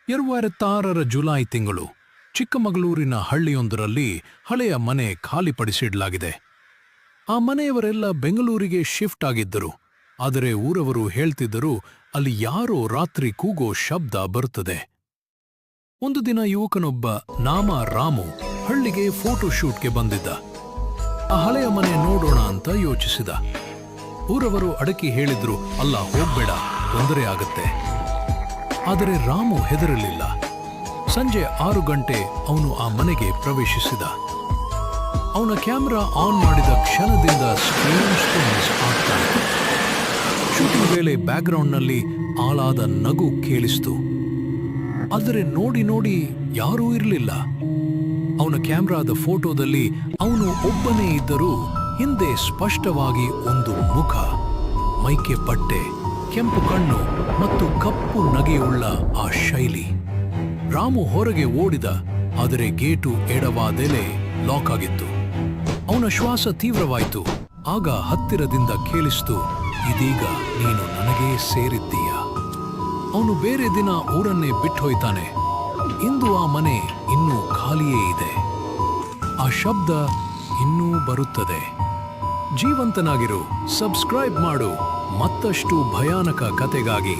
2006ರ July ತಿಂಗಳು ಚಿಕ್ಕಮಗಳೂರಿನ ಹಳ್ಳಿಯೊಂದರಲ್ಲಿ ಹಳೆಯ ಮನೆ ಖಾಲಿಪಡಿಸಿಡಲಾಗಿದೆ. ಆ ಮನೆಯವರೆಲ್ಲ ಬೆಂಗಳೂರಿಗೆ ಶಿಫ್ಟ್ ಆಗಿದ್ದರು. ಆದರೆ ಊರವರು ಹೇಳ್ತಿದ್ದರು, ಅಲ್ಲಿ ಯಾರೋ ರಾತ್ರಿ ಕೂಗೋ ಶಬ್ದ ಬರುತ್ತದೆ. ಒಂದು ದಿನ ಯುವಕನೊಬ್ಬ ನಾಮ ರಾಮು ಹಳ್ಳಿಗೆ ಫೋಟೋಶೂಟ್ಗೆ ಬಂದಿದ್ದ. ಆ ಹಳೆಯ ಮನೆ ನೋಡೋಣ ಅಂತ ಯೋಚಿಸಿದ. ಊರವರು ಅಡಕಿ ಹೇಳಿದ್ರು, ಅಲ್ಲ ಹೋಗ್ಬೇಡ, ತೊಂದರೆ ಆಗತ್ತೆ. ಆದರೆ ರಾಮು ಹೆದರಲಿಲ್ಲ. ಸಂಜೆ 6 ಗಂಟೆ ಅವನು ಆ ಮನೆಗೆ ಪ್ರವೇಶಿಸಿದ. ಅವನ ಕ್ಯಾಮೆರಾ ಆನ್ ಮಾಡಿದ ಕ್ಷಣದಿಂದ ಸ್ಟ್ರೇಂಜ್ ಥಿಂಗ್ಸ್ ಆಗ್ತಾ ಇತ್ತು. ಶೂಟಿಂಗ್ ವೇಳೆ ಬ್ಯಾಕ್ಗ್ರೌಂಡ್ನಲ್ಲಿ ಆಳಾದ ನಗು ಕೇಳಿಸ್ತು. ಆದರೆ ನೋಡಿ ಯಾರೂ ಇರಲಿಲ್ಲ. ಅವನ ಕ್ಯಾಮ್ರಾದ ಫೋಟೋದಲ್ಲಿ ಅವನು ಒಬ್ಬನೇ ಇದ್ದರೂ ಹಿಂದೆ ಸ್ಪಷ್ಟವಾಗಿ ಒಂದು ಮುಖ, ಮೈಕೆ ಬಟ್ಟೆ, ಕೆಂಪು ಕಣ್ಣು ಮತ್ತು ಕಪ್ಪು ನಗೆಯುಳ್ಳ ಆ ಶೈಲಿ. ರಾಮು ಹೊರಗೆ ಓಡಿದ, ಆದರೆ ಗೇಟು ಎಡವಾದೆಲೆ ಲಾಕ್ ಆಗಿತ್ತು. ಅವನ ಶ್ವಾಸ ತೀವ್ರವಾಯಿತು. ಆಗ ಹತ್ತಿರದಿಂದ ಕೇಳಿಸ್ತು, ಇದೀಗ ನೀನು ನನಗೇ ಸೇರಿದ್ದೀಯ. ಅವನು ಬೇರೆ ದಿನ ಊರನ್ನೇ ಬಿಟ್ಟೋಯ್ತಾನೆ. ಇಂದು ಆ ಮನೆ ಇನ್ನೂ ಖಾಲಿಯೇ ಇದೆ. ಆ ಶಬ್ದ ಇನ್ನೂ ಬರುತ್ತದೆ. ಜೀವಂತನಾಗಿರು, ಸಬ್ಸ್ಕ್ರೈಬ್ ಮಾಡು ಮತ್ತಷ್ಟು ಭಯಾನಕ ಕತೆಗಾಗಿ.